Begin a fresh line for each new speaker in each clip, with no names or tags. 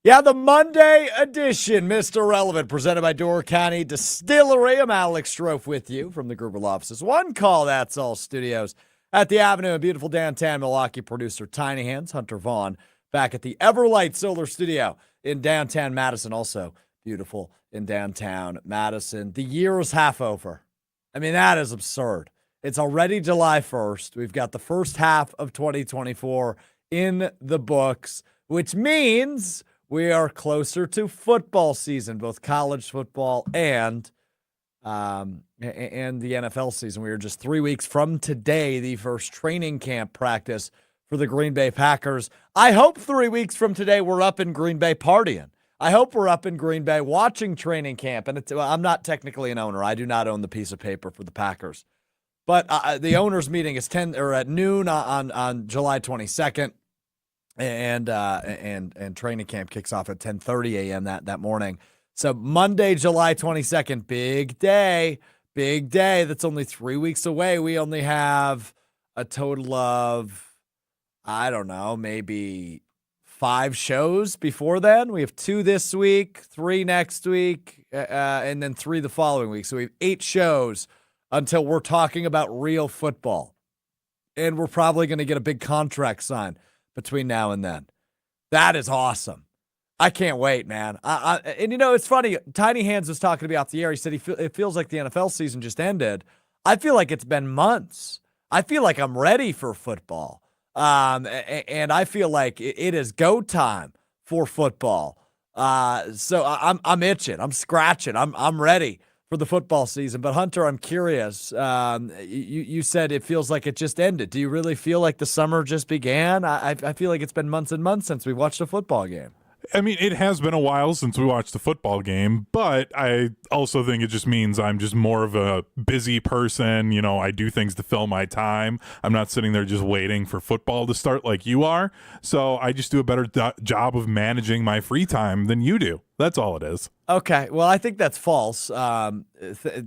Yeah, the Monday edition, Mr. Relevant, presented by Door County Distillery. I'm Alex Strouf with you from the Gruber offices. One call, that's all studios at the Avenue in beautiful downtown Milwaukee. Producer Tiny Hands, Hunter Vaughn, back at the Everlight Solar Studio in downtown Madison. Also beautiful in downtown Madison. The year is half over. I mean, that is absurd. It's already July 1st. We've got the first half of 2024 in the books, which means we are closer to football season, both college football and the NFL season. We are just 3 weeks from today, the first training camp practice for the Green Bay Packers. I hope 3 weeks from today we're up in Green Bay partying. I hope we're up in Green Bay watching training camp. And I'm not technically an owner. I do not own the piece of paper for the Packers. But the owners' meeting is at noon on July 22nd. And training camp kicks off at 10:30 a.m. that morning. So Monday, July 22nd, big day. That's only 3 weeks away. We only have a total of, I don't know, maybe 5 shows before then. We have 2 this week, 3 next week, and then 3 the following week. So we have 8 shows until we're talking about real football. And we're probably going to get a big contract signed between now and then. That is awesome. I can't wait, man. And you know, it's funny. Tiny Hands was talking to me off the air. He said it feels like the NFL season just ended. I feel like it's been months. I feel like I'm ready for football. And I feel like it is go time for football. So I'm itching. I'm scratching. I'm ready for the football season. But Hunter, I'm curious. You said it feels like it just ended. Do you really feel like the summer just began? I feel like it's been months and months since we watched a football game.
I mean, it has been a while since we watched a football game, but I also think it just means I'm just more of a busy person. You know, I do things to fill my time. I'm not sitting there just waiting for football to start like you are. So I just do a better job of managing my free time than you do. That's all it is.
Okay, well, I think that's false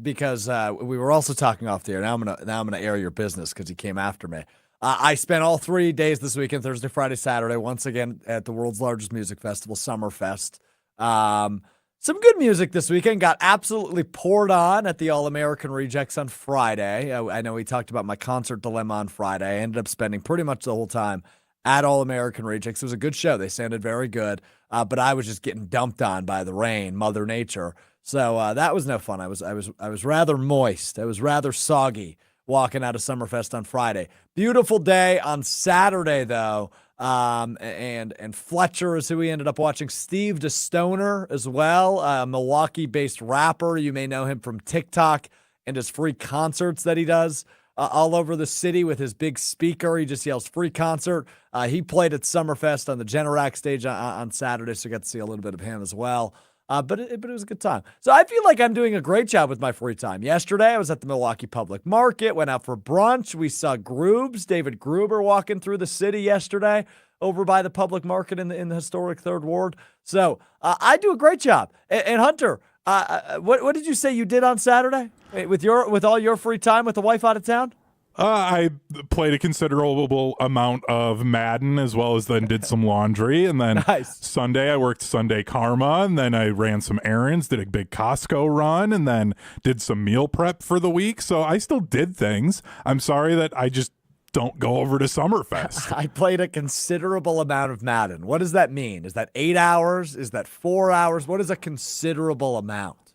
because we were also talking off the air. Now I'm gonna air your business because you came after me. I spent all 3 days this weekend, Thursday, Friday, Saturday, once again at the world's largest music festival, Summerfest. Some good music this weekend. Got absolutely poured on at the All-American Rejects on Friday. I know we talked about my concert dilemma on Friday. I ended up spending pretty much the whole time at All-American Rejects. It was a good show. They sounded very good, but I was just getting dumped on by the rain, Mother Nature. So that was no fun. I was rather moist. I was rather soggy walking out of Summerfest on Friday. Beautiful day on Saturday, though. And Fletcher is who we ended up watching. Steve DeStoner as well, a Milwaukee-based rapper. You may know him from TikTok and his free concerts that he does all over the city with his big speaker. He just yells free concert. He played at Summerfest on the Generac stage on Saturday, so I got to see a little bit of him as well. But it was a good time. So I feel like I'm doing a great job with my free time. Yesterday, I was at the Milwaukee Public Market, went out for brunch. We saw David Gruber, walking through the city yesterday over by the Public Market in the historic Third Ward. So I do a great job. And Hunter, what did you say you did on Saturday with all your free time with the wife out of town?
I played a considerable amount of Madden as well as then did some laundry. And then
Nice.
Sunday, I worked Sunday Karma. And then I ran some errands, did a big Costco run, and then did some meal prep for the week. So I still did things. I'm sorry that I just don't go over to Summerfest.
I played a considerable amount of Madden. What does that mean? Is that 8 hours? Is that 4 hours? What is a considerable amount?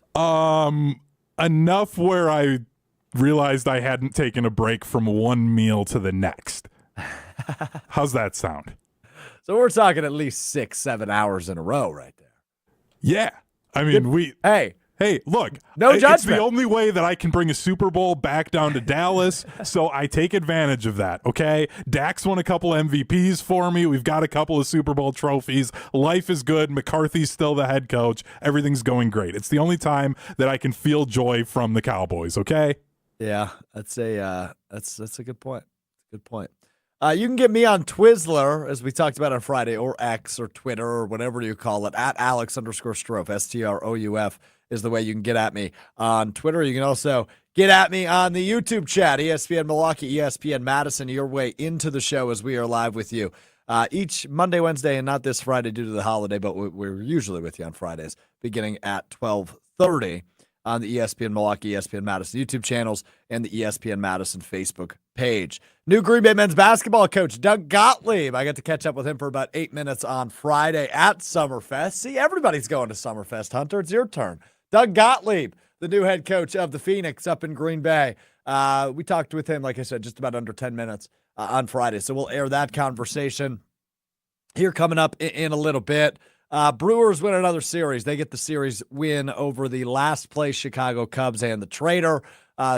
Enough where I realized I hadn't taken a break from one meal to the next. How's that sound?
So we're talking at least 6-7 hours in a row right there.
Yeah. I mean, Hey, look,
no judgment.
It's the only way that I can bring a Super Bowl back down to Dallas, so I take advantage of that, okay? Dak's won a couple MVPs for me. We've got a couple of Super Bowl trophies. Life is good. McCarthy's still the head coach. Everything's going great. It's the only time that I can feel joy from the Cowboys, okay?
Yeah, that's a good point. Good point. You can get me on Twizzler, as we talked about on Friday, or X, or Twitter, or whatever you call it, at Alex_Strouf, STROUF is the way you can get at me on Twitter. You can also get at me on the YouTube chat, ESPN Milwaukee, ESPN Madison, your way into the show as we are live with you each Monday, Wednesday, and not this Friday due to the holiday, but we're usually with you on Fridays, beginning at 12:30 on the ESPN Milwaukee, ESPN Madison YouTube channels, and the ESPN Madison Facebook page. New Green Bay men's basketball coach, Doug Gottlieb. I got to catch up with him for about 8 minutes on Friday at Summerfest. See, everybody's going to Summerfest, Hunter. It's your turn. Doug Gottlieb, the new head coach of the Phoenix up in Green Bay. We talked with him, like I said, just about under 10 minutes on Friday. So we'll air that conversation here coming up in a little bit. Brewers win another series. They get the series win over the last place Chicago Cubs and the Trader.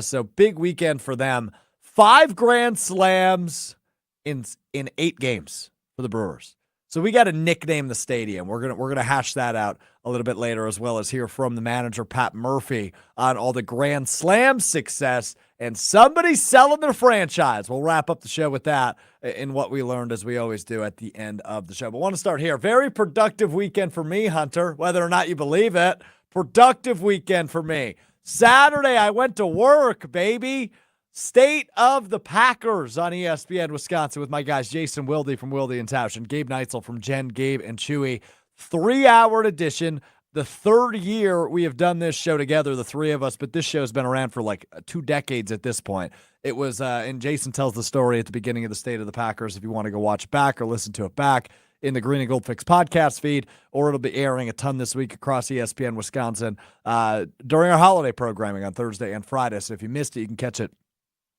So big weekend for them. 5 grand slams in 8 games for the Brewers. So we got to nickname the stadium. We're gonna hash that out a little bit later, as well as hear from the manager Pat Murphy on all the grand slam success and somebody selling their franchise. We'll wrap up the show with that in what we learned, as we always do at the end of the show. But I want to start here. Very productive weekend for me, Hunter, whether or not you believe it. Productive weekend for me. Saturday, I went to work, baby. State of the Packers on ESPN Wisconsin with my guys Jason Wilde from Wilde and Tausch and Gabe Neitzel from Jen, Gabe, and Chewy. 3-hour edition. The 3rd year we have done this show together, the 3 of us, but this show's been around for like 2 decades at this point. It was, and Jason tells the story at the beginning of the State of the Packers if you want to go watch back or listen to it back in the Green and Gold Fix podcast feed, or it'll be airing a ton this week across ESPN Wisconsin during our holiday programming on Thursday and Friday. So if you missed it, you can catch it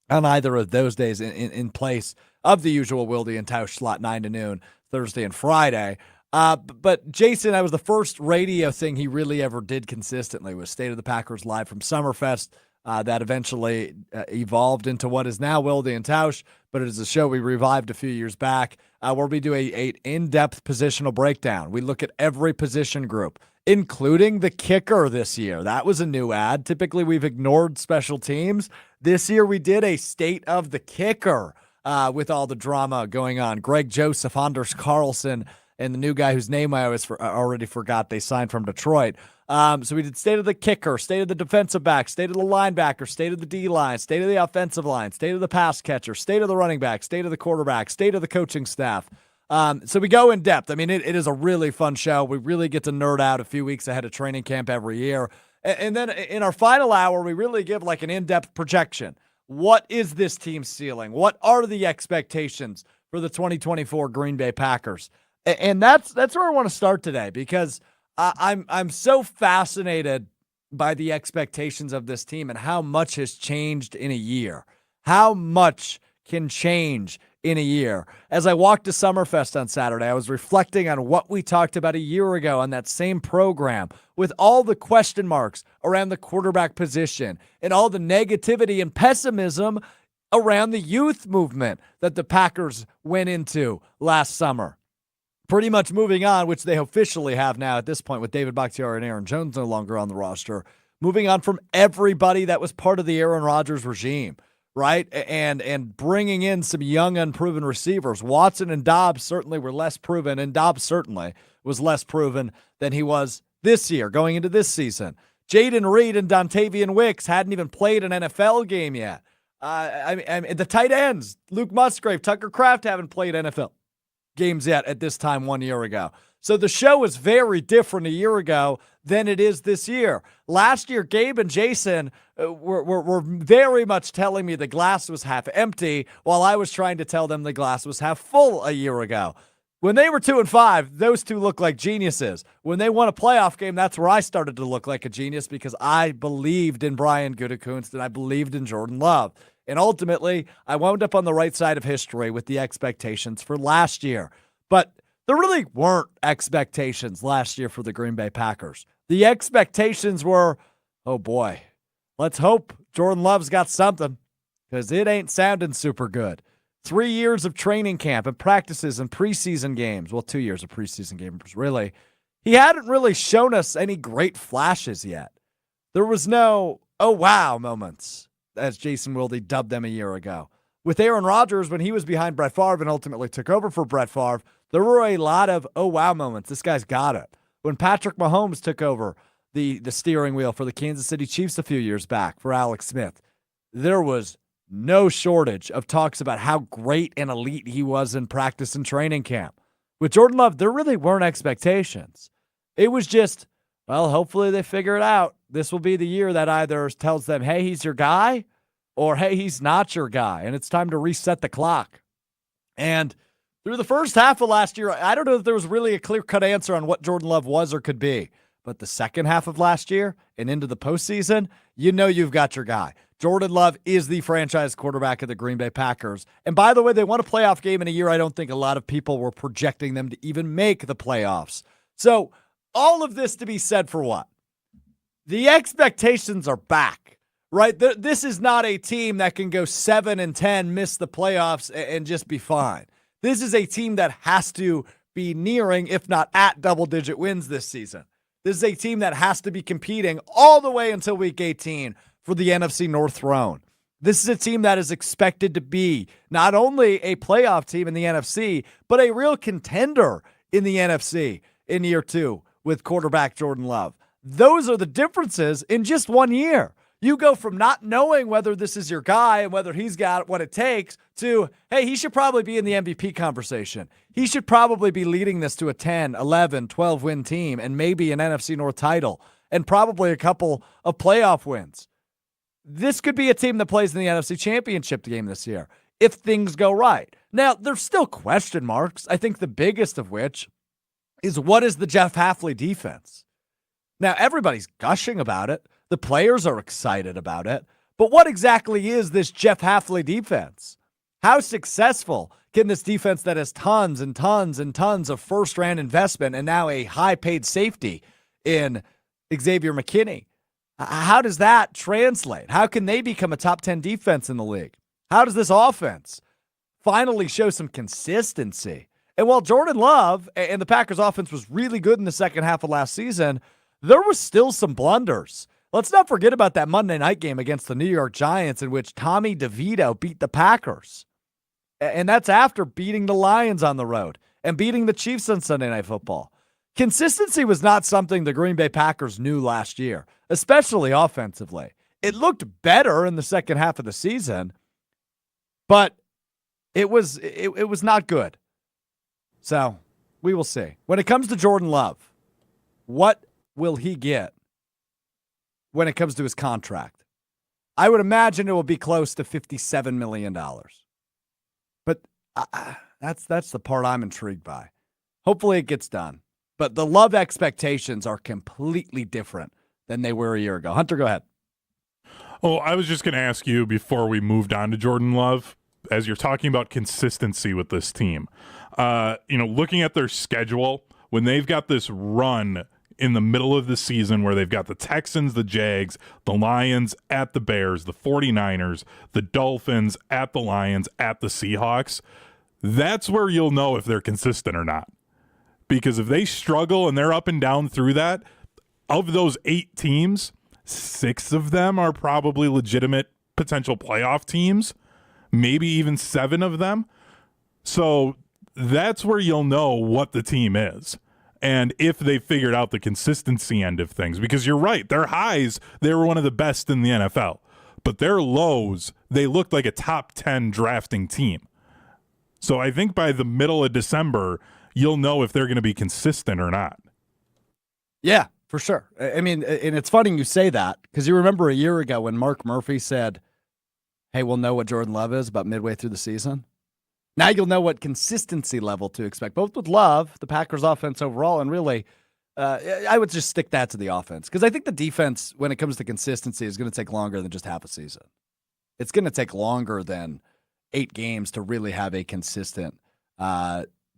on either of those days in place of the usual Wilde and Tausch slot 9 to noon, Thursday and Friday. But Jason, that was the first radio thing he really ever did consistently, was State of the Packers live from Summerfest. That eventually evolved into what is now Wilde and Tausch, but it is a show we revived a few years back where we do a in-depth positional breakdown. We look at every position group, including the kicker this year. That was a new ad. Typically, we've ignored special teams. This year, we did a State of the Kicker with all the drama going on. Greg Joseph, Anders Carlson, and the new guy whose name I already forgot, they signed from Detroit. So we did State of the Kicker, State of the Defensive Back, State of the Linebacker, State of the D-Line, State of the Offensive Line, State of the Pass Catcher, State of the Running Back, State of the Quarterback, State of the Coaching Staff. So we go in depth. I mean, it is a really fun show. We really get to nerd out a few weeks ahead of training camp every year. And then in our final hour, we really give like an in-depth projection. What is this team's ceiling? What are the expectations for the 2024 Green Bay Packers? And that's where I want to start today, because I'm so fascinated by the expectations of this team and how much has changed in a year. How much can change in a year. As I walked to Summerfest on Saturday, I was reflecting on what we talked about a year ago on that same program, with all the question marks around the quarterback position and all the negativity and pessimism around the youth movement that the Packers went into last summer. Pretty much moving on, which they officially have now at this point with David Bakhtiari and Aaron Jones no longer on the roster. Moving on from everybody that was part of the Aaron Rodgers regime, right? And bringing in some young, unproven receivers. Watson and Dobbs certainly were less proven, and Dobbs certainly was less proven than he was this year, going into this season. Jaden Reed and Dontavian Wicks hadn't even played an NFL game yet. The tight ends, Luke Musgrave, Tucker Kraft haven't played NFL games yet at this time 1 year ago. So the show is very different a year ago than it is this year. Last year, Gabe and Jason were very much telling me the glass was half empty, while I was trying to tell them the glass was half full a year ago. When they were 2-5, those two looked like geniuses. When they won a playoff game, that's where I started to look like a genius, because I believed in Brian Gutekunst and I believed in Jordan Love. And ultimately, I wound up on the right side of history with the expectations for last year. But there really weren't expectations last year for the Green Bay Packers. The expectations were, oh boy, let's hope Jordan Love's got something, because it ain't sounding super good. 3 years of training camp and practices and preseason games. Well, 2 years of preseason games, really. He hadn't really shown us any great flashes yet. There was no, oh wow moments, as Jason Wilde dubbed them a year ago. With Aaron Rodgers, when he was behind Brett Favre and ultimately took over for Brett Favre, there were a lot of, oh wow moments. This guy's got it. When Patrick Mahomes took over the steering wheel for the Kansas City Chiefs a few years back for Alex Smith, there was no shortage of talks about how great and elite he was in practice and training camp. With Jordan Love, there really weren't expectations. It was just, well, hopefully they figure it out. This will be the year that either tells them, hey, he's your guy, or hey, he's not your guy, and it's time to reset the clock. And through the first half of last year, I don't know if there was really a clear-cut answer on what Jordan Love was or could be. But the second half of last year and into the postseason, you know you've got your guy. Jordan Love is the franchise quarterback of the Green Bay Packers. And by the way, they won a playoff game in a year I don't think a lot of people were projecting them to even make the playoffs. So all of this to be said for what? The expectations are back, right? This is not a team that can go 7-10, miss the playoffs, and just be fine. This is a team that has to be nearing, if not at, double-digit wins this season. This is a team that has to be competing all the way until Week 18 for the NFC North throne. This is a team that is expected to be not only a playoff team in the NFC, but a real contender in the NFC in year 2 with quarterback Jordan Love. Those are the differences in just 1 year. You go from not knowing whether this is your guy and whether he's got what it takes to, hey, he should probably be in the MVP conversation. He should probably be leading this to a 10, 11, 12-win team and maybe an NFC North title and probably a couple of playoff wins. This could be a team that plays in the NFC Championship game this year if things go right. Now, there's still question marks, I think the biggest of which is what is the Jeff Hafley defense? Now, everybody's gushing about it. The players are excited about it. But what exactly is this Jeff Hafley defense? How successful can this defense that has tons and tons and tons of first-round investment and now a high-paid safety in Xavier McKinney, how does that translate? How can they become a top 10 defense in the league? How does this offense finally show some consistency? And while Jordan Love and the Packers offense was really good in the second half of last season, there was still some blunders. Let's not forget about that Monday night game against the New York Giants in which Tommy DeVito beat the Packers. And that's after beating the Lions on the road and beating the Chiefs on Sunday Night Football. Consistency was not something the Green Bay Packers knew last year, especially offensively. It looked better in the second half of the season, but it was not good. So we will see. When it comes to Jordan Love, what will he get when it comes to his contract? I would imagine it will be close to $57 million. But that's the part I'm intrigued by. Hopefully it gets done. But the Love expectations are completely different than they were a year ago. Hunter, go ahead.
Oh, I was just going to ask you before we moved on to Jordan Love, as you're talking about consistency with this team, looking at their schedule, when they've got this run in the middle of the season where they've got the Texans, the Jags, the Lions at the Bears, the 49ers, the Dolphins at the Lions, at the Seahawks, that's where you'll know if they're consistent or not. Because if they struggle and they're up and down through that, of those 8 teams, 6 of them are probably legitimate potential playoff teams, maybe even 7 of them. So that's where you'll know what the team is. And if they figured out the consistency end of things, because you're right, their highs, they were one of the best in the NFL. But their lows, they looked like a top 10 drafting team. So I think by the middle of December, you'll know if they're going to be consistent or not.
Yeah, for sure. I mean, and it's funny you say that because you remember a year ago when Mark Murphy said, hey, we'll know what Jordan Love is about midway through the season. Now you'll know what consistency level to expect, both with Love, the Packers offense overall, and really, I would just stick that to the offense because I think the defense, when it comes to consistency, is going to take longer than just half a season. It's going to take longer than 8 games to really have a consistent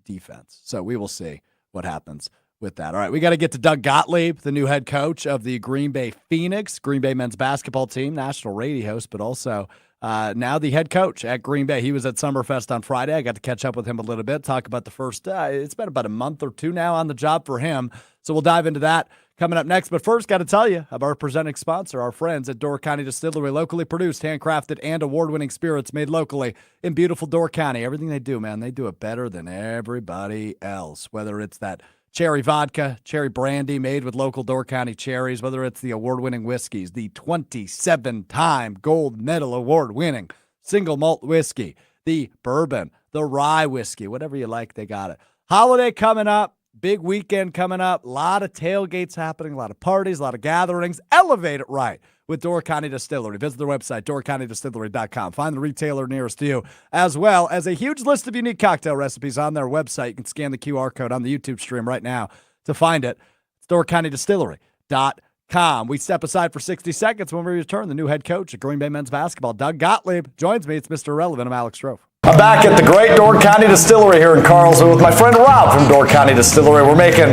defense. So we will see what happens with that. All right, we got to get to Doug Gottlieb, the new head coach of the Green Bay Phoenix, Green Bay men's basketball team, national radio host, but also now the head coach at Green Bay. He was at Summerfest on Friday. I got to catch up with him a little bit, talk about the first, it's been about a month or 2 now on the job for him. So we'll dive into that coming up next. But first, got to tell you about our presenting sponsor, our friends at Door County Distillery, locally produced, handcrafted, and award-winning spirits made locally in beautiful Door County. Everything they do, man, they do it better than everybody else, whether it's that cherry vodka, cherry brandy made with local Door County cherries, whether it's the award-winning whiskeys, the 27-time gold medal award-winning single malt whiskey, the bourbon, the rye whiskey, whatever you like, they got it. Holiday coming up, big weekend coming up, a lot of tailgates happening, a lot of parties, a lot of gatherings. Elevate it right with Door County Distillery. Visit their website, doorcountydistillery.com. Find the retailer nearest to you, as well as a huge list of unique cocktail recipes on their website. You can scan the QR code on the YouTube stream right now to find it. It's doorcountydistillery.com. We step aside for 60 seconds. When we return, the new head coach of Green Bay men's basketball, Doug Gottlieb, joins me. It's Mr. Irrelevant. I'm Alex Strouf. I'm back at the great Door County Distillery here in Carlsbad with my friend Rob from Door County Distillery. We're making,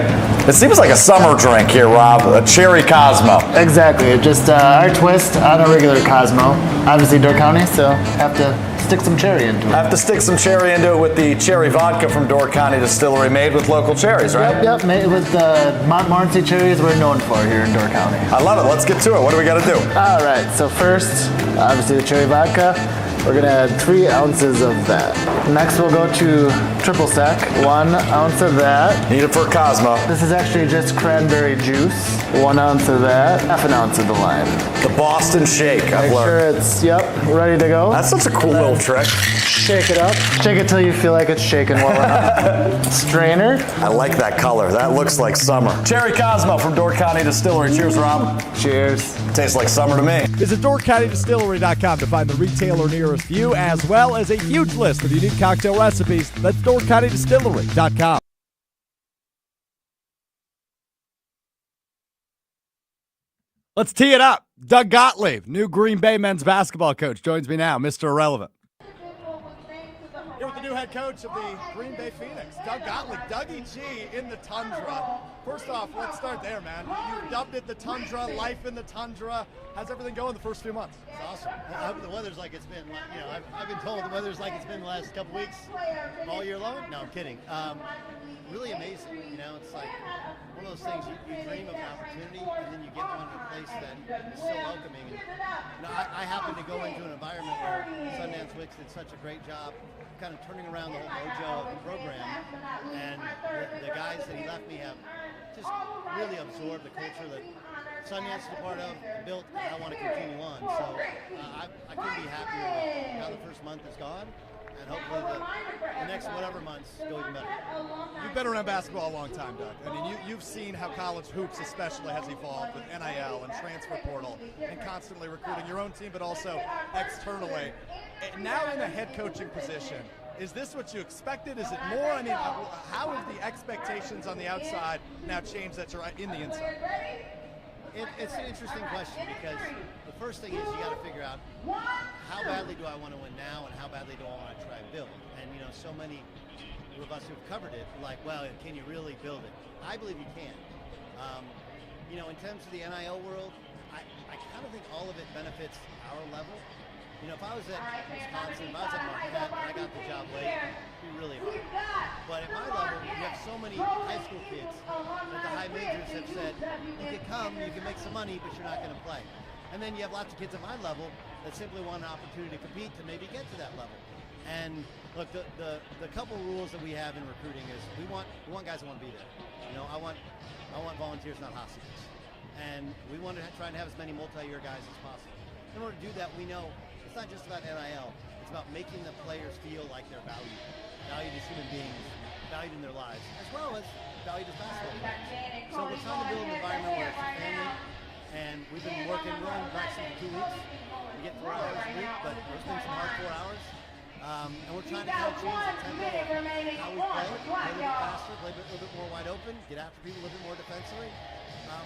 it seems like a summer drink here, Rob, a cherry Cosmo.
Exactly, just our twist on a regular Cosmo. Obviously Door County, so have to stick some cherry into it.
Have to stick some cherry into it with the cherry vodka from Door County Distillery, made with local cherries, right?
Yep, made with the Montmorency cherries we're known for here in Door County.
I love it. Let's get to it. What do we got to do?
All right, so first, obviously the cherry vodka. We're gonna add 3 ounces of that. Next we'll go to triple sec, 1 ounce of that.
Need it for a Cosmo.
This is actually just cranberry juice, 1 ounce of that, half an ounce of the lime.
The Boston Shake, I've
Make sure
learned.
it's, ready to go.
That's such a cool little trick.
Shake it up. Shake it till you feel like it's shaking well enough. Strainer.
I like that color. That looks like summer. Cherry Cosmo from Door County Distillery. Cheers, Rob.
Cheers.
Tastes like summer to me. Visit doorcountydistillery.com to find the retailer nearest you, as well as a huge list of unique cocktail recipes. That's doorcountydistillery.com. Let's tee it up. Doug Gottlieb, new Green Bay men's basketball coach, joins me now, Mr. Irrelevant. Here with the new head coach of the Green Bay Phoenix, Doug Gottlieb. Dougie G in the Tundra. First off, let's start there, man. You dubbed it the Tundra, life in the Tundra. How's everything going the first few months?
It's awesome. I hope the weather's like it's been, I've been told the weather's like it's been the last couple weeks all year long. No, I'm kidding. Really amazing. It's like one of those things you dream of an opportunity and then you get one in a place that is so welcoming. And, I happen to go into an environment where Sundance Wicks did such a great job kind of turning around the whole mojo of the program, and the guys that he left me have just really absorbed the culture that Sundance is a part of, built, and I want to continue on. So I couldn't be happier with how the first month has gone, and hopefully the next whatever months go even better.
You've been around basketball a long time, Doug. I mean, you've seen how college hoops especially has evolved with NIL and transfer portal and constantly recruiting your own team, but also externally. And now in a head coaching position, is this what you expected? Is it more? I mean, how have the expectations on the outside now changed that you're in the inside?
It's an interesting question because the first thing is you got to figure out how badly do I want to win now and how badly do I want to try and build. And so many of us who've covered it are like, well, can you really build it? I believe you can. In terms of the NIL world, I kind of think all of it benefits our level. If I was at Wisconsin, if I was at Marquette, and I got the job late, it'd be really hard. But at my level, you have so many high school kids that the high majors have said, you can come, you can make some money, but you're not going to play. And then you have lots of kids at my level that simply want an opportunity to compete to maybe get to that level. And look, the couple rules that we have in recruiting is we want guys that want to be there. I want volunteers, not hostages. And we want to try and have as many multi-year guys as possible. In order to do that, we know it's not just about NIL. It's about making the players feel like they're valued as human beings, valued in their lives, as well as valued as basketball players. So we're trying to build an environment where it's a family, and we've been working, we're on vaccine for 2 weeks. We get 4 hours a week, but there's been some hard 4 hours. And we're trying to kind of change the tempo of how we play a little bit faster, play a little bit more wide open, get after people a little bit more defensively.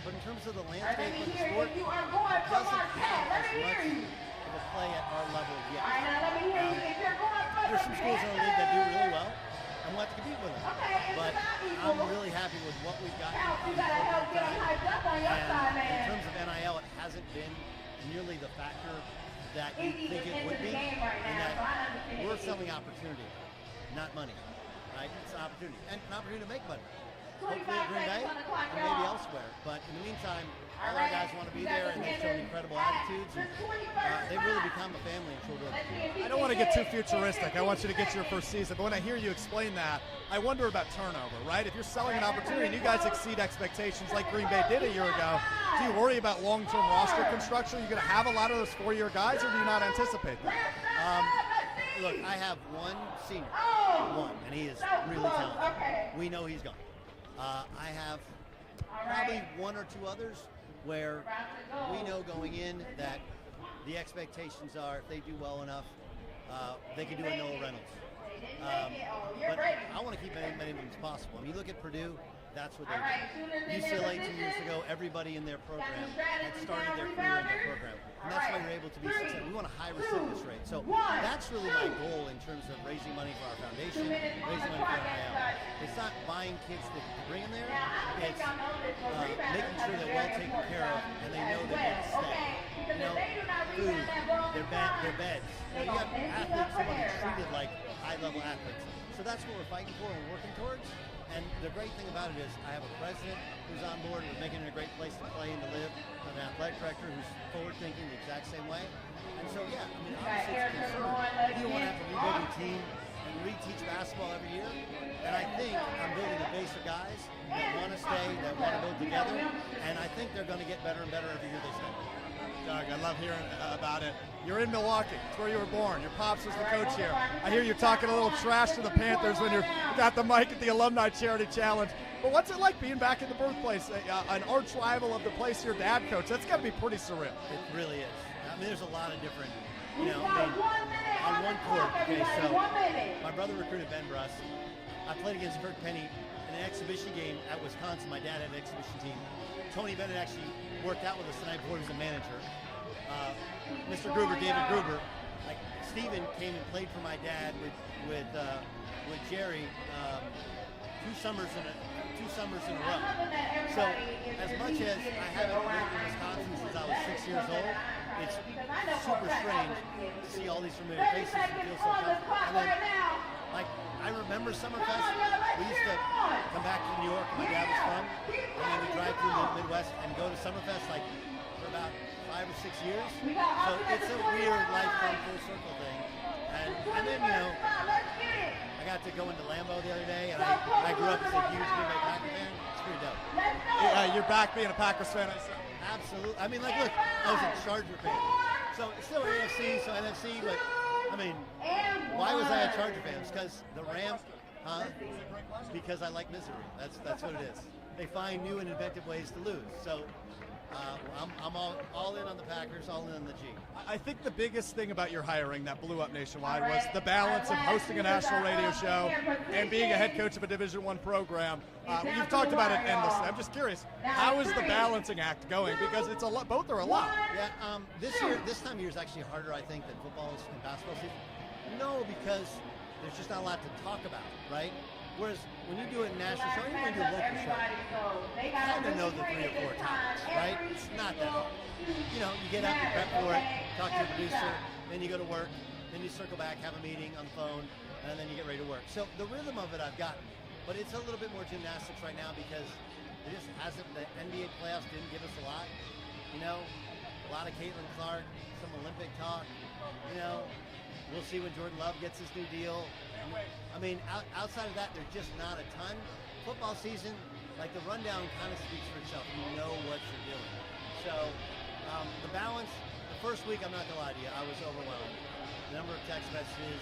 But in terms of the landscape of the sport, it doesn't have as much of a play at our level yet. There's some schools in the league that do really well, and we'll have to compete with them. But I'm really happy with what we've got in the program time. And in terms of NIL, it hasn't been nearly the factor that you think it would be, and that we're selling opportunity, not money. Right? It's an opportunity, and an opportunity to make money. Hopefully at Green Bay and maybe elsewhere. But in the meantime, all our guys want to be there, and they've shown incredible attitudes. And, they've really become a family in Shore.
I don't want to get too futuristic. I want you to get to your first season. But when I hear you explain that, I wonder about turnover, right? If you're selling an opportunity and you guys exceed expectations like Green Bay did a year ago, do you worry about long-term roster construction? Are you going to have a lot of those 4-year guys, or do you not anticipate that?
Look, I have one senior, and he is really talented. We know he's gone. I have probably one or two others where we know going in that the expectations are if they do well enough, they can do a Noah Reynolds. But I want to keep many of them as possible. I mean, you look at Purdue, that's what they did. UCLA 2 years ago, everybody in their program had started their career in their program. And that's why you're able to be successful. We want a high recidivist rate. So that's really my goal in terms of raising money for our foundation, raising money for NIL. It's not buying kids to bring them there. It's making sure they're well taken care of and they know they're going to stay. You know, food, their beds. You know, you have athletes who want to be treated like high-level athletes. So that's what we're fighting for and working towards. And the great thing about it is I have a president who's on board with making it a great place to play and to live, an athletic director who's forward-thinking the exact same way. And so, yeah, I mean, obviously it's a concern. You don't want to have to rebuild your team and reteach basketball every year. And I think I'm building a base of guys that want to stay, that want to build together. And I think they're going to get better and better every year they stay.
Doug, I love hearing about it. You're in Milwaukee. It's where you were born. Your pops was the coach here. I hear you talking a little trash to the Panthers when you got the mic at the Alumni Charity Challenge. But what's it like being back in the birthplace, an arch rival of the place your dad coached? That's got to be pretty surreal.
It really is. I mean, there's a lot of different, you know, on one court. Okay, so my brother recruited Ben Bruss. I played against Kirk Penny in an exhibition game at Wisconsin. My dad had an exhibition team. Tony Bennett actually worked out with us the night before he was a manager. Mr. Gruber, David Gruber, like Steven came and played for my dad with Jerry 2 summers in a row. So as much as I haven't lived in Wisconsin since I was 6 years old, it's super strange to see all these familiar faces and feel so comfortable. And then, like, I remember Summerfest. We used to come back to New York where my dad was from, and then we'd drive through the Midwest and go to Summerfest like for about 5 or 6 years. So it's a weird lifetime full circle thing. And then, you know, I got to go into Lambeau the other day, and I grew up as a huge Green Bay Packer fan. It's pretty dope.
You're back being a Packers fan, I see.
Absolutely. I mean, like, look, I was a Charger fan. So it's still AFC, so NFC, but, I mean, why was I a Charger fan? It's because the Rams, because I like misery. That's what it is. They find new and inventive ways to lose. So I'm all in on the Packers, all in on the G.
I think the biggest thing about your hiring that blew up nationwide was the balance of hosting a national radio show and being a head coach of a Division I program. You've talked about it endlessly. I'm just curious, how is the balancing act going? Because it's a lot. Both are a lot.
Yeah. This time of year is actually harder, I think, than football and basketball season. No, because there's just not a lot to talk about, right? Whereas when you do a national show, even when you do a local show, you kind of know the 3 or 4 topics, right? It's not that hard. You know, you get up, you prep for it, talk to your producer, then you go to work, then you circle back, have a meeting on the phone, and then you get ready to work. So the rhythm of it I've gotten, but it's a little bit more gymnastics right now because it just hasn't, the NBA playoffs didn't give us a lot. You know, a lot of Caitlin Clark, some Olympic talk, you know. We'll see when Jordan Love gets his new deal. I mean, outside of that, there's just not a ton. Football season, like the rundown kind of speaks for itself. You know what you're doing. So the balance, the first week, I'm not going to lie to you, I was overwhelmed. The number of text messages,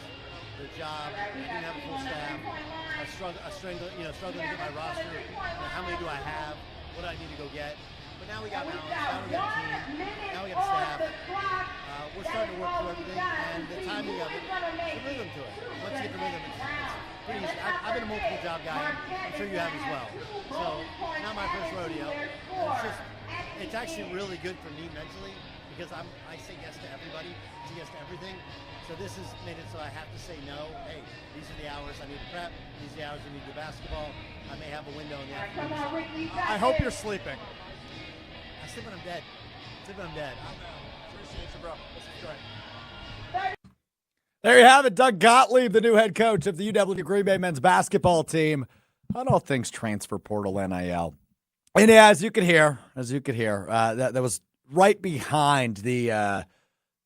the job, I didn't have a full staff. I struggling to get my roster. You know, how many do I have? What do I need to go get? But now we got balance, now we got a team, now we got a staff. We're starting to work through everything, and the timing of it, the rhythm to it. Once you get the rhythm, it's pretty easy. I've been a multiple job guy. I'm sure you have as well. So, not my first rodeo. It's actually really good for me mentally because I say yes to everybody, say yes to everything. So this has made it so I have to say no. Hey, these are the hours I need to prep. These are the hours I need to do basketball. I may have a window in the afternoon.
I hope you're sleeping.
I sleep when I'm dead.
Appreciate you, bro. This is great.
There you have it, Doug Gottlieb, the new head coach of the UW Green Bay men's basketball team, on all things transfer portal NIL. And yeah, as you could hear, that was right behind the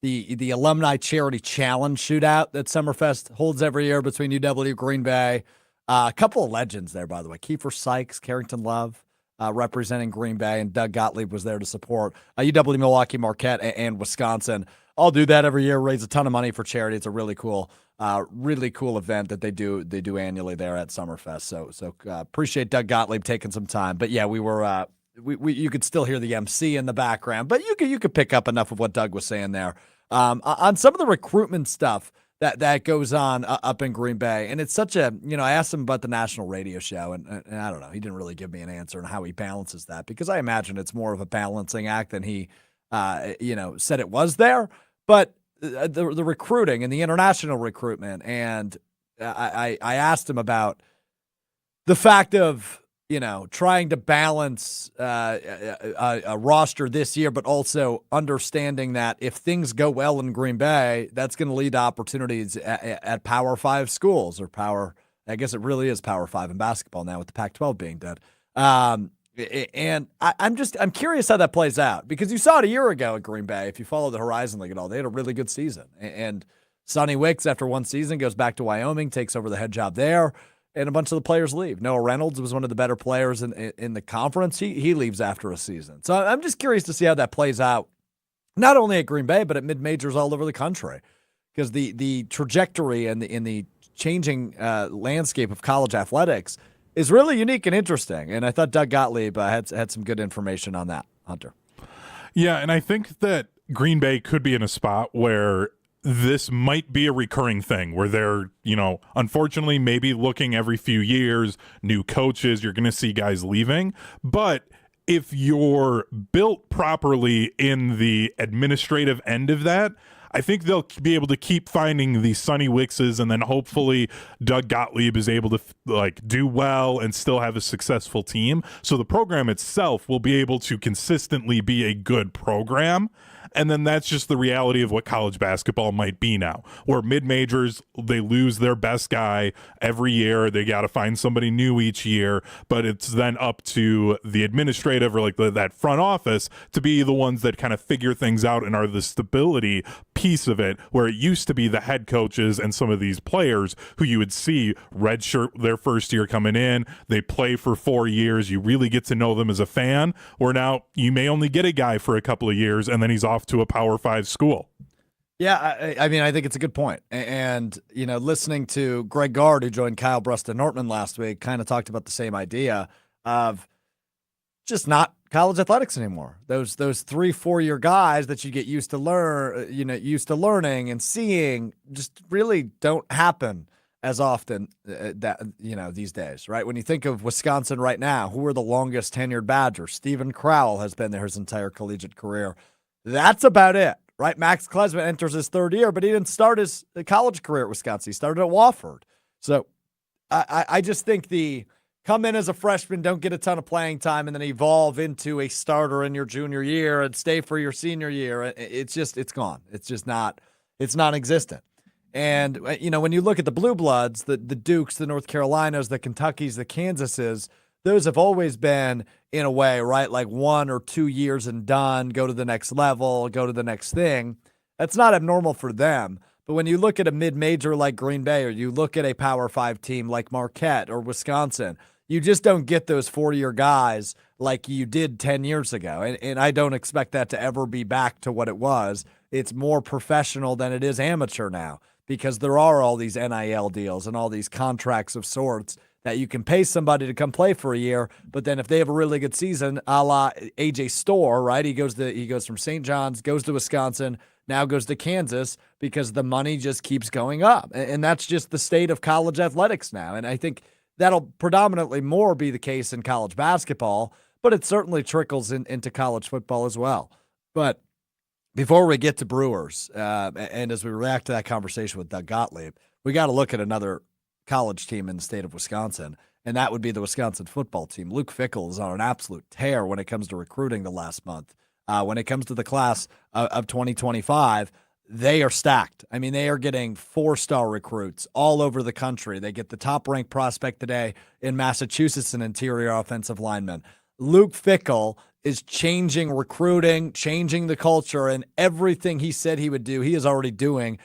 Alumni Charity Challenge shootout that Summerfest holds every year between UW Green Bay. A couple of legends there, by the way. Kiefer Sykes, Carrington Love, representing Green Bay, and Doug Gottlieb was there to support UW Milwaukee, Marquette, and Wisconsin. I'll do that every year, raise a ton of money for charity. It's a really cool event that they do annually there at Summerfest. So appreciate Doug Gottlieb taking some time. But yeah, we were you could still hear the MC in the background, but you could pick up enough of what Doug was saying there on some of the recruitment stuff that goes on up in Green Bay. And it's such a, I asked him about the national radio show, and I don't know, he didn't really give me an answer on how he balances that, because I imagine it's more of a balancing act than he, said it was there. But the recruiting and the international recruitment, and I asked him about the fact of, trying to balance a roster this year, but also understanding that if things go well in Green Bay, that's going to lead to opportunities at Power 5 schools, or I guess it really is Power 5 in basketball now with the Pac-12 being dead. And I'm curious how that plays out, because you saw it a year ago at Green Bay. If you follow the Horizon League at all, they had a really good season. And Sonny Wicks, after one season, goes back to Wyoming, takes over the head job there. And a bunch of the players leave. Noah Reynolds was one of the better players in the conference. He leaves after a season. So I'm just curious to see how that plays out, not only at Green Bay, but at mid-majors all over the country. Because the trajectory and the changing landscape of college athletics is really unique and interesting. And I thought Doug Gottlieb had some good information on that, Hunter.
Yeah, and I think that Green Bay could be in a spot where this might be a recurring thing, where they're, unfortunately, maybe looking every few years, new coaches, you're going to see guys leaving. But if you're built properly in the administrative end of that, I think they'll be able to keep finding these Sonny Wickses, and then hopefully Doug Gottlieb is able to do well and still have a successful team. So the program itself will be able to consistently be a good program. And then that's just the reality of what college basketball might be now, where mid-majors, they lose their best guy every year. They got to find somebody new each year, but it's then up to the administrative, or that front office, to be the ones that kind of figure things out and are the stability piece of it, where it used to be the head coaches and some of these players who you would see redshirt their first year coming in. They play for 4 years. You really get to know them as a fan, where now you may only get a guy for a couple of years and then he's off to a Power 5 school.
Yeah, I mean, I think it's a good point. And, listening to Greg Gard, who joined Kyle Bruston-Nortman last week, kind of talked about the same idea of just not college athletics anymore. Those 3-4 year guys that you get used to learning and seeing just really don't happen as often these days, right? When you think of Wisconsin right now, who are the longest tenured Badgers? Stephen Crowell has been there his entire collegiate career. That's about it, right? Max Klesman enters his third year, but he didn't start his college career at Wisconsin. He started at Wofford. So I just think the come in as a freshman, don't get a ton of playing time, and then evolve into a starter in your junior year and stay for your senior year. It's gone. It's non-existent. And, when you look at the Blue Bloods, the Dukes, the North Carolinas, the Kentuckys, the Kansases, those have always been, in a way, right, like 1 or 2 years and done, go to the next level, go to the next thing. That's not abnormal for them. But when you look at a mid-major like Green Bay, or you look at a Power 5 team like Marquette or Wisconsin, you just don't get those 4-year guys like you did 10 years ago. And I don't expect that to ever be back to what it was. It's more professional than it is amateur now, because there are all these NIL deals and all these contracts of sorts that you can pay somebody to come play for a year, but then if they have a really good season, a la AJ Storr, right? He goes from St. John's, goes to Wisconsin, now goes to Kansas, because the money just keeps going up. And that's just the state of college athletics now. And I think that'll predominantly more be the case in college basketball, but it certainly trickles into college football as well. But before we get to Brewers, and as we react to that conversation with Doug Gottlieb, we got to look at another college team in the state of Wisconsin, and that would be the Wisconsin football team. Luke Fickell is on an absolute tear when it comes to recruiting the last month. When it comes to the class of 2025, they are stacked. I mean, they are getting 4-star recruits all over the country. They get the top-ranked prospect today in Massachusetts, an interior offensive lineman. Luke Fickell is changing recruiting, changing the culture, and everything he said he would do, he is already doing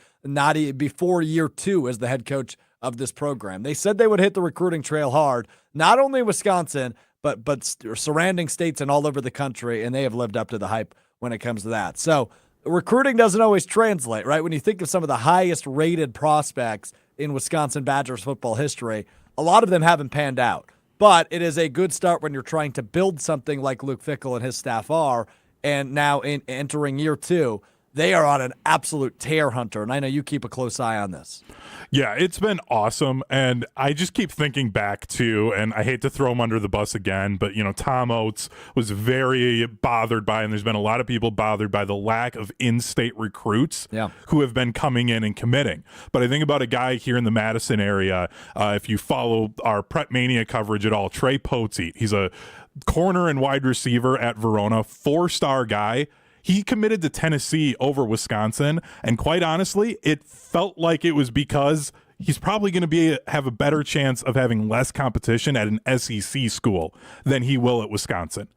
before year 2 as the head coach of this program. They said they would hit the recruiting trail hard, not only Wisconsin, but surrounding states and all over the country, and they have lived up to the hype when it comes to that. So recruiting doesn't always translate, right? When you think of some of the highest rated prospects in Wisconsin Badgers football history, a lot of them haven't panned out. But it is a good start when you're trying to build something like Luke Fickell and his staff are. And now in entering year 2, they are on an absolute tear, Hunter. And I know you keep a close eye on this.
Yeah, it's been awesome. And I just keep thinking back to, and I hate to throw him under the bus again, but, Tom Oates was very bothered by, and there's been a lot of people bothered by the lack of in-state recruits who have been coming in and committing. But I think about a guy here in the Madison area, if you follow our Prep Mania coverage at all, Trey Poteet. He's a corner and wide receiver at Verona, 4-star guy. He committed to Tennessee over Wisconsin, and quite honestly, it felt like it was because he's probably going to have a better chance of having less competition at an SEC school than he will at Wisconsin.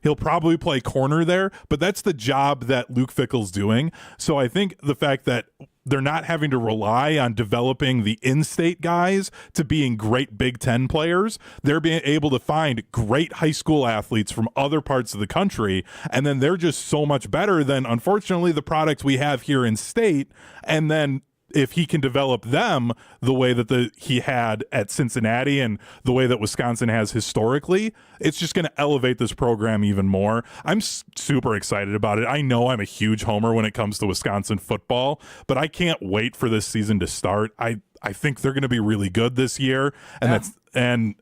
He'll probably play corner there, but that's the job that Luke Fickell's doing. So I think the fact that they're not having to rely on developing the in-state guys to being great Big Ten players, they're being able to find great high school athletes from other parts of the country, and then they're just so much better than, unfortunately, the products we have here in state. And then if he can develop them the way that he had at Cincinnati and the way that Wisconsin has historically, it's just going to elevate this program even more. I'm super excited about it. I know I'm a huge homer when it comes to Wisconsin football, but I can't wait for this season to start. I think they're going to be really good this year, and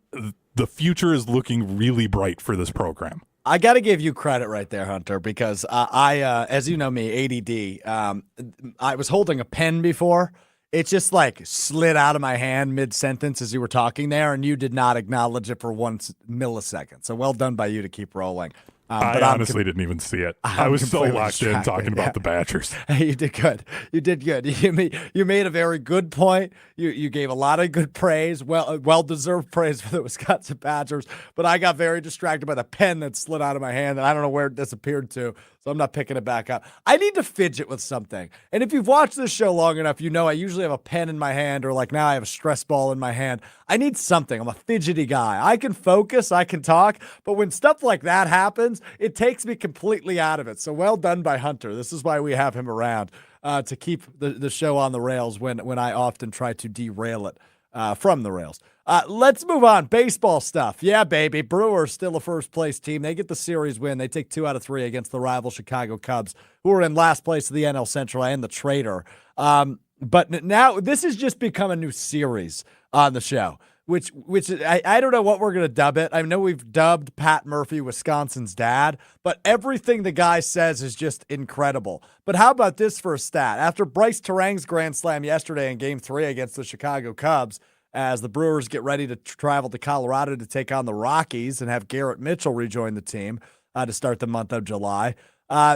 the future is looking really bright for this program.
I got to give you credit right there, Hunter, because I as you know me, ADD, I was holding a pen before. It just slid out of my hand mid-sentence as you were talking there, and you did not acknowledge it for 1 millisecond. So well done by you to keep rolling.
But I honestly didn't even see it. I was so locked in talking about the Badgers.
You did good. You did good. You made a very good point. You gave a lot of good praise, well-deserved praise for the Wisconsin Badgers. But I got very distracted by the pen that slid out of my hand, and I don't know where it disappeared to, so I'm not picking it back up. I need to fidget with something. And if you've watched this show long enough, you know I usually have a pen in my hand, or now I have a stress ball in my hand. I need something. I'm a fidgety guy. I can focus, I can talk, but when stuff like that happens, it takes me completely out of it. So well done by Hunter. This is why we have him around, to keep the show on the rails when I often try to derail it from the rails. Let's move on. Baseball stuff. Yeah, baby. Brewers still a first-place team. They get the series win. They take 2 out of 3 against the rival Chicago Cubs, who are in last place of the NL Central and the Trader. But now this has just become a new series on the show, which I don't know what we're going to dub it. I know we've dubbed Pat Murphy Wisconsin's dad, but everything the guy says is just incredible. But how about this for a stat? After Bryce Terang's grand slam yesterday in Game 3 against the Chicago Cubs, as the Brewers get ready to travel to Colorado to take on the Rockies and have Garrett Mitchell rejoin the team to start the month of July,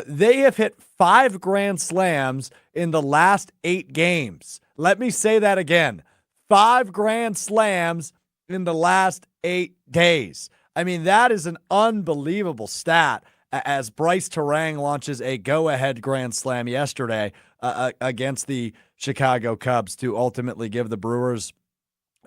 they have hit 5 grand slams in the last 8 games. Let me say that again. 5 grand slams in the last 8 days. I mean, that is an unbelievable stat as Bryce Terang launches a go-ahead grand slam yesterday against the Chicago Cubs to ultimately give the Brewers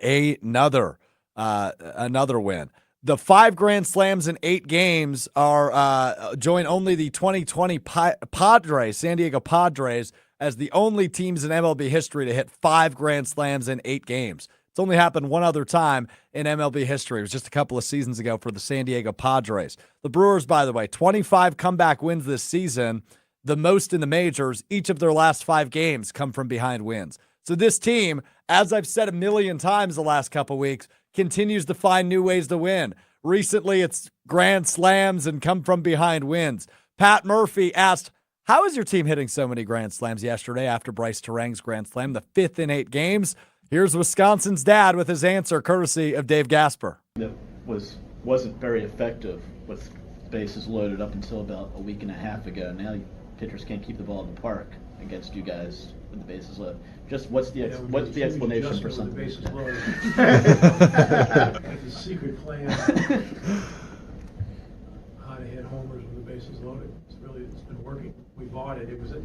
another win. The 5 grand slams in 8 games are join only the 2020 Padres, San Diego Padres, as the only teams in MLB history to hit 5 grand slams in 8 games. It's only happened one other time in MLB history. It was just a couple of seasons ago for the San Diego Padres. The Brewers, by the way, 25 comeback wins this season, the most in the majors. Each of their last 5 games come from behind wins. So this team, as I've said a million times the last couple weeks, continues to find new ways to win. Recently, it's grand slams and come from behind wins. Pat Murphy asked, how is your team hitting so many grand slams yesterday after Bryce Terang's grand slam, the 5th in 8 games? Here's Wisconsin's dad with his answer, courtesy of Dave Gasper.
That wasn't very effective with bases loaded up until about a week and a half ago. Now pitchers can't keep the ball in the park against you guys with the bases loaded. Just what's the explanation for something?
The bases loaded. It's a secret plan. How to hit homers with the bases loaded. It's been working. We bought it. It was a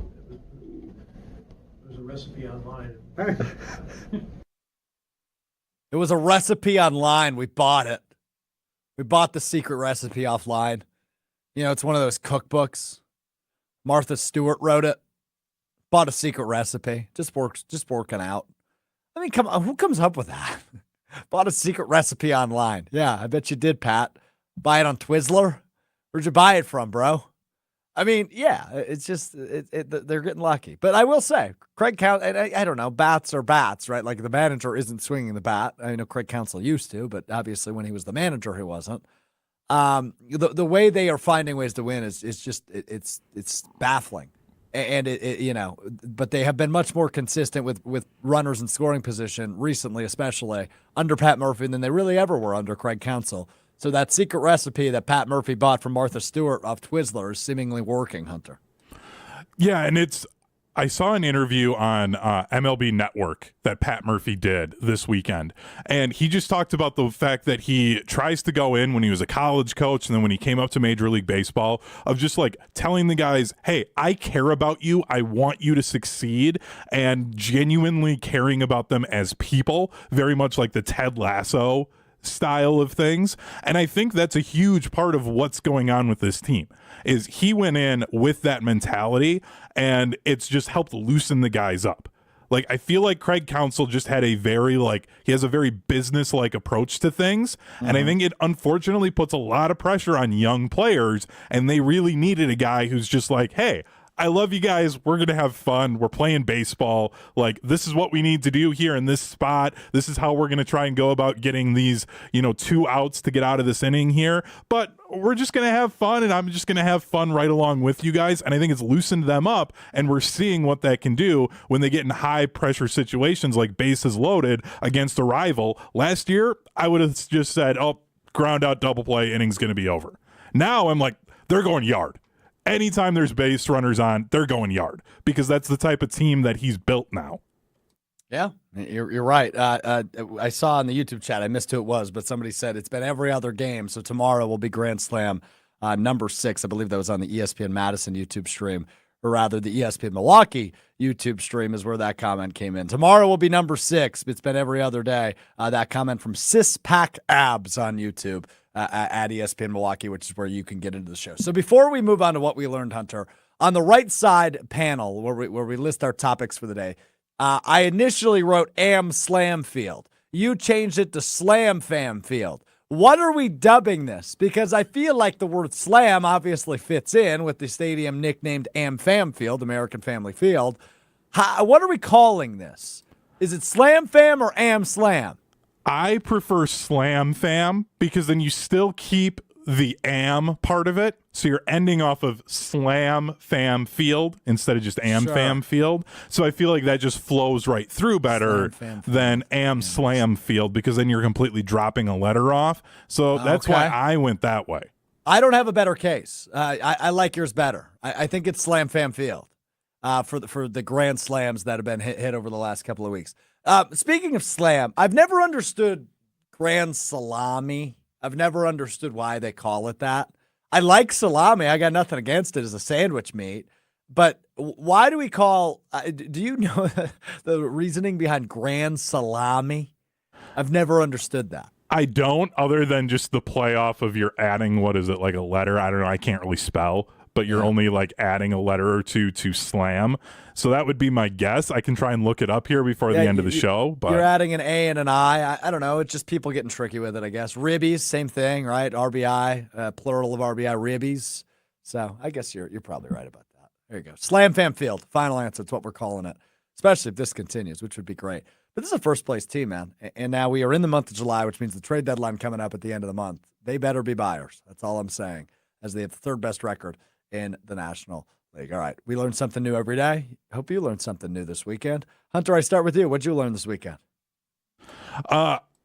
recipe online.
It was a recipe online. We bought it. We bought the secret recipe offline. You know, it's one of those cookbooks. Martha Stewart wrote it. Bought a secret recipe. Just working out. I mean, come on, who comes up with that? Bought a secret recipe online. Yeah, I bet you did, Pat. Buy it on Twizzler? Where'd you buy it from, bro? I mean, yeah, it's just they're getting lucky. But I will say, Craig Counsell, I don't know, bats are bats, right? Like the manager isn't swinging the bat. I know Craig Counsell used to, but obviously when he was the manager, he wasn't. The way they are finding ways to win is just it's baffling. And but they have been much more consistent with runners in scoring position recently, especially under Pat Murphy, than they really ever were under Craig Counsell. So that secret recipe that Pat Murphy bought from Martha Stewart off Twizzler is seemingly working, Hunter.
Yeah, and I saw an interview on MLB Network that Pat Murphy did this weekend, and he just talked about the fact that he tries to go in when he was a college coach and then when he came up to Major League Baseball of just like telling the guys, hey, I care about you. I want you to succeed, and genuinely caring about them as people, very much like the Ted Lasso style of things. And I think that's a huge part of what's going on with this team is he went in with that mentality, and it's just helped loosen the guys up. Like, I feel like Craig Counsell just had he has a very business-like approach to things. Mm-hmm. And I think it unfortunately puts a lot of pressure on young players, and they really needed a guy who's just like, hey, I love you guys. We're going to have fun. We're playing baseball. Like, this is what we need to do here in this spot. This is how we're going to try and go about getting these, 2 outs to get out of this inning here. But we're just going to have fun, and I'm just going to have fun right along with you guys. And I think it's loosened them up, and we're seeing what that can do when they get in high-pressure situations like bases loaded against a rival. Last year, I would have just said, oh, ground out, double play, inning's going to be over. Now I'm like, they're going yard. Anytime there's base runners on, they're going yard because that's the type of team that he's built now.
Yeah, you're right. I saw in the YouTube chat, I missed who it was, but somebody said it's been every other game. So tomorrow will be Grand Slam number 6. I believe that was on the ESPN Madison YouTube stream, or rather the ESPN Milwaukee YouTube stream is where that comment came in. Tomorrow will be number 6. It's been every other day. That comment from Sispack Abs on YouTube. At ESPN Milwaukee, which is where you can get into the show. So before we move on to what we learned, Hunter, on the right side panel where we list our topics for the day, I initially wrote Am Slam Field. You changed it to Slam Fam Field. What are we dubbing this? Because I feel like the word slam obviously fits in with the stadium nicknamed Am Fam Field, American Family Field. What are we calling this? Is it Slam Fam or Am Slam?
I prefer Slam Fam because then you still keep the am part of it. So you're ending off of Slam Fam Field instead of just Am Fam Field. So I feel like that just flows right through better than Am Slam Field because then you're completely dropping a letter off. So that's why I went that way.
I don't have a better case. I like yours better. I think it's Slam Fam Field for the grand slams that have been hit over the last couple of weeks. Speaking of slam, I've never understood Grand Salami. I've never understood why they call it that. I like salami. I got nothing against it as a sandwich meat. But why do we call do you know the reasoning behind Grand Salami? I've never understood that.
I don't, other than just the playoff of you're adding, what is it, like a letter? I don't know. I can't really spell, but you're only like adding a letter or two to slam. So that would be my guess. I can try and look it up here before the end of the show. But
you're adding an A and an I. I don't know. It's just people getting tricky with it, I guess. Ribbies, same thing, right? RBI, plural of RBI, ribbies. So I guess you're probably right about that. There you go. Slam Fam Field. Final answer. It's what we're calling it, especially if this continues, which would be great. But this is a first-place team, man. And now we are in the month of July, which means the trade deadline coming up at the end of the month. They better be buyers. That's all I'm saying, as they have the third-best record in the National League. All right, we learn something new every day. Hope you learned something new this weekend. Hunter, I start with you. What'd you learn this weekend?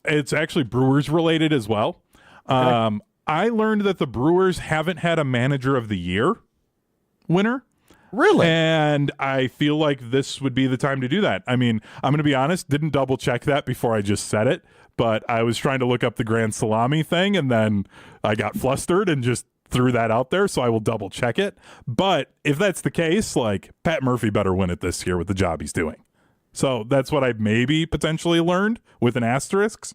It's actually Brewers related as well. Okay. I learned that the Brewers haven't had a Manager of the Year winner.
Really?
And I feel like this would be the time to do that. I mean, I'm going to be honest, didn't double check that before I just said it, but I was trying to look up the Grand Salami thing, and then I got flustered and just threw that out there, so I will double check it. But if that's the case, like, Pat Murphy better win it this year with the job he's doing. So that's what I maybe potentially learned with an asterisk.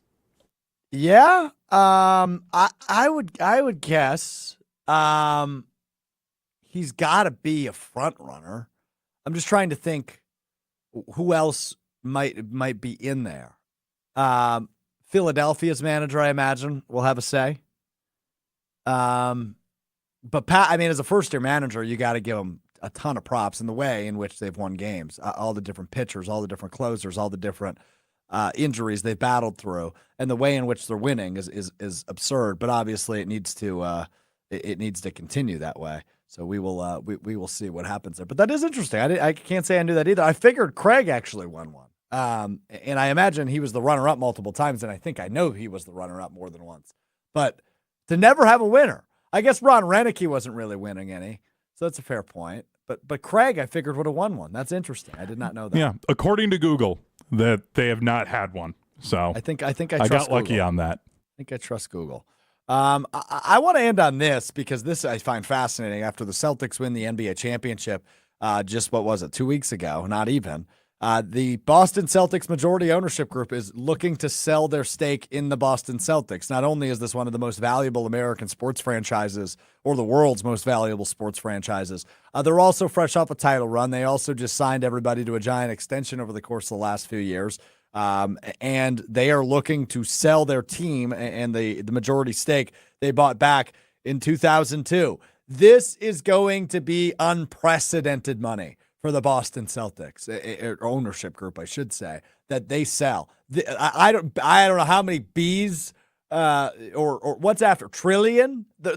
Yeah, I would guess he's got to be a front runner. I'm just trying to think who else might be in there. Philadelphia's manager, I imagine, will have a say. But Pat, I mean, as a first-year manager, you got to give him a ton of props in the way in which they've won games. All the different pitchers, all the different closers, all the different injuries they've battled through, and the way in which they're winning is absurd. But obviously, it needs to continue that way. So we will see what happens there. But that is interesting. I can't say I knew that either. I figured Craig actually won one. And I imagine he was the runner-up multiple times, and I think I know he was the runner-up more than once. But to never have a winner, I guess Ron Renicky wasn't really winning any, so that's a fair point. But Craig, I figured, would have won one. That's interesting. I did not know that.
Yeah, according to Google, that they have not had one. So
I think I
got lucky
Google.
on that.
I think I trust Google. I want to end on this because this I find fascinating. After the Celtics win the NBA championship, just what was it, 2 weeks ago? Not even. The Boston Celtics majority ownership group is looking to sell their stake in the Boston Celtics. Not only is this one of the most valuable American sports franchises or the world's most valuable sports franchises, they're also fresh off a title run. They also just signed everybody to a giant extension over the course of the last few years. And they are looking to sell their team and the majority stake they bought back in 2002. This is going to be unprecedented money for the Boston Celtics ownership group, I should say, that they sell. I don't know how many B's or what's after trillion. I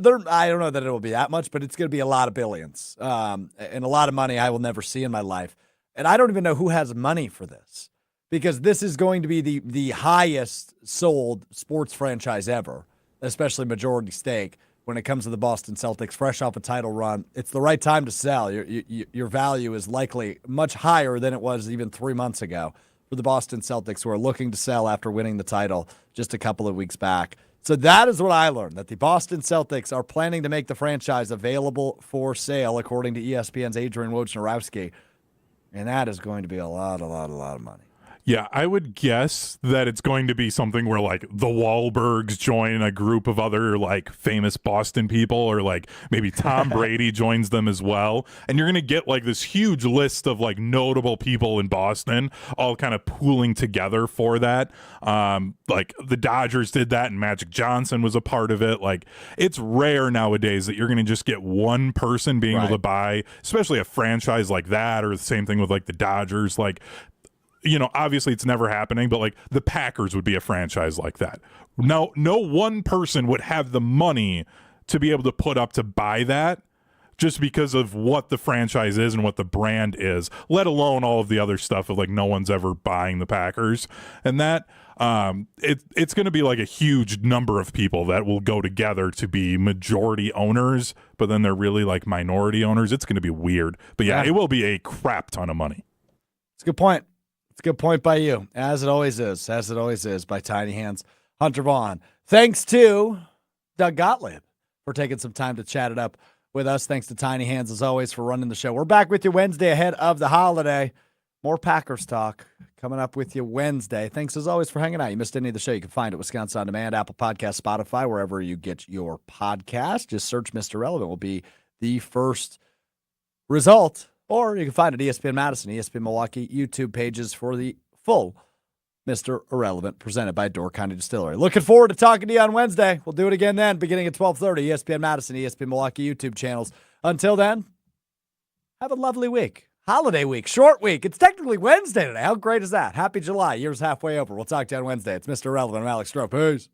don't know that it will be that much, but it's going to be a lot of billions and a lot of money I will never see in my life. And I don't even know who has money for this because this is going to be the highest sold sports franchise ever, especially majority stake. When it comes to the Boston Celtics, fresh off a title run, it's the right time to sell. Your value is likely much higher than it was even 3 months ago for the Boston Celtics, who are looking to sell after winning the title just a couple of weeks back. So that is what I learned, that the Boston Celtics are planning to make the franchise available for sale, according to ESPN's Adrian Wojnarowski. And that is going to be a lot of money.
Yeah, I would guess that it's going to be something where like the Wahlbergs join a group of other like famous Boston people, or like maybe Tom Brady joins them as well. And you're going to get like this huge list of like notable people in Boston all kind of pooling together for that. Like the Dodgers did that and Magic Johnson was a part of it. Like it's rare nowadays that you're going to just get one person being able to buy, especially a franchise like that, or the same thing with like the Dodgers. Like, you know, obviously it's never happening, but like the Packers would be a franchise like that. No one person would have the money to be able to put up to buy that just because of what the franchise is and what the brand is, let alone all of the other stuff of like no one's ever buying the Packers. And that it's going to be like a huge number of people that will go together to be majority owners, but then they're really like minority owners. It's going to be weird. But yeah, it will be a crap ton of money.
It's a good point. It's a good point by you, as it always is by Tiny Hands. Hunter Vaughn. Thanks to Doug Gottlieb for taking some time to chat it up with us. Thanks to Tiny Hands, as always, for running the show. We're back with you Wednesday ahead of the holiday. More Packers talk coming up with you Wednesday. Thanks, as always, for hanging out. You missed any of the show, you can find it Wisconsin On Demand, Apple Podcasts, Spotify, wherever you get your podcast. Just search Mr. Relevant will be the first result. Or you can find it at ESPN Madison, ESPN Milwaukee, YouTube pages for the full Mr. Irrelevant, presented by Door County Distillery. Looking forward to talking to you on Wednesday. We'll do it again then, beginning at 12:30, ESPN Madison, ESPN Milwaukee YouTube channels. Until then, have a lovely week. Holiday week, short week. It's technically Wednesday today. How great is that? Happy July. Year's halfway over. We'll talk to you on Wednesday. It's Mr. Irrelevant. I'm Alex Strouf. Peace.